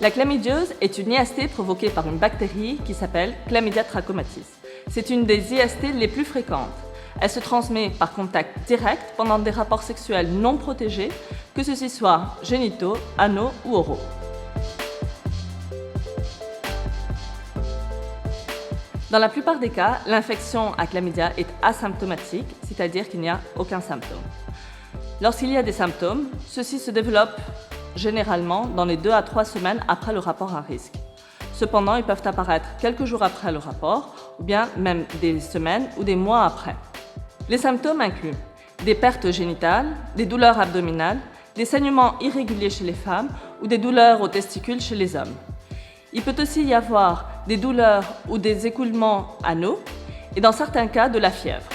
La chlamydiose est une IST provoquée par une bactérie qui s'appelle Chlamydia trachomatis. C'est une des IST les plus fréquentes. Elle se transmet par contact direct pendant des rapports sexuels non protégés, que ceux-ci soient génitaux, anaux ou oraux. Dans la plupart des cas, l'infection à chlamydia est asymptomatique, c'est-à-dire qu'il n'y a aucun symptôme. Lorsqu'il y a des symptômes, ceux-ci se développent généralement dans les 2 à 3 semaines après le rapport à risque. Cependant, ils peuvent apparaître quelques jours après le rapport, ou bien même des semaines ou des mois après. Les symptômes incluent des pertes génitales, des douleurs abdominales, des saignements irréguliers chez les femmes ou des douleurs aux testicules chez les hommes. Il peut aussi y avoir des douleurs ou des écoulements anaux et dans certains cas de la fièvre.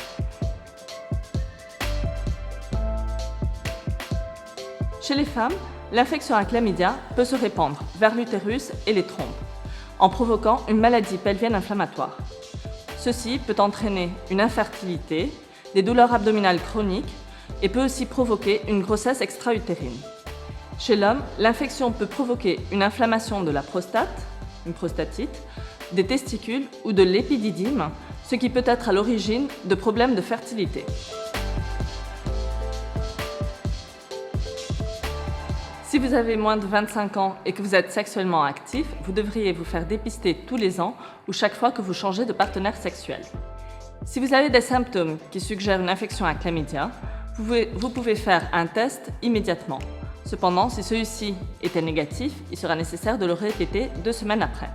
Chez les femmes, l'infection à chlamydia peut se répandre vers l'utérus et les trompes, en provoquant une maladie pelvienne inflammatoire. Ceci peut entraîner une infertilité, des douleurs abdominales chroniques et peut aussi provoquer une grossesse extra-utérine. Chez l'homme, l'infection peut provoquer une inflammation de la prostate, une prostatite, des testicules ou de l'épididyme, ce qui peut être à l'origine de problèmes de fertilité. Si vous avez moins de 25 ans et que vous êtes sexuellement actif, vous devriez vous faire dépister tous les ans ou chaque fois que vous changez de partenaire sexuel. Si vous avez des symptômes qui suggèrent une infection à chlamydia, vous pouvez faire un test immédiatement. Cependant, si celui-ci était négatif, il sera nécessaire de le répéter 2 semaines après.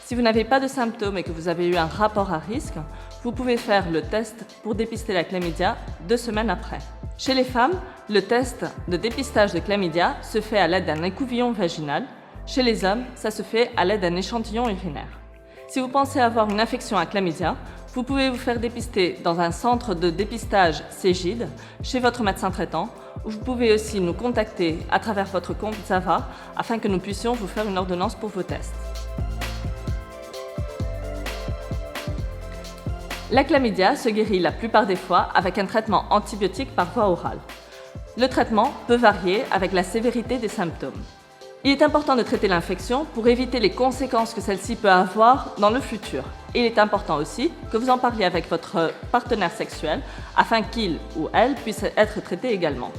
Si vous n'avez pas de symptômes et que vous avez eu un rapport à risque, vous pouvez faire le test pour dépister la chlamydia 2 semaines après. Chez les femmes, le test de dépistage de chlamydia se fait à l'aide d'un écouvillon vaginal. Chez les hommes, ça se fait à l'aide d'un échantillon urinaire. Si vous pensez avoir une infection à chlamydia, vous pouvez vous faire dépister dans un centre de dépistage Cégide, chez votre médecin traitant, ou vous pouvez aussi nous contacter à travers votre compte Zava afin que nous puissions vous faire une ordonnance pour vos tests. La chlamydia se guérit la plupart des fois avec un traitement antibiotique par voie orale. Le traitement peut varier avec la sévérité des symptômes. Il est important de traiter l'infection pour éviter les conséquences que celle-ci peut avoir dans le futur. Et il est important aussi que vous en parliez avec votre partenaire sexuel afin qu'il ou elle puisse être traité également.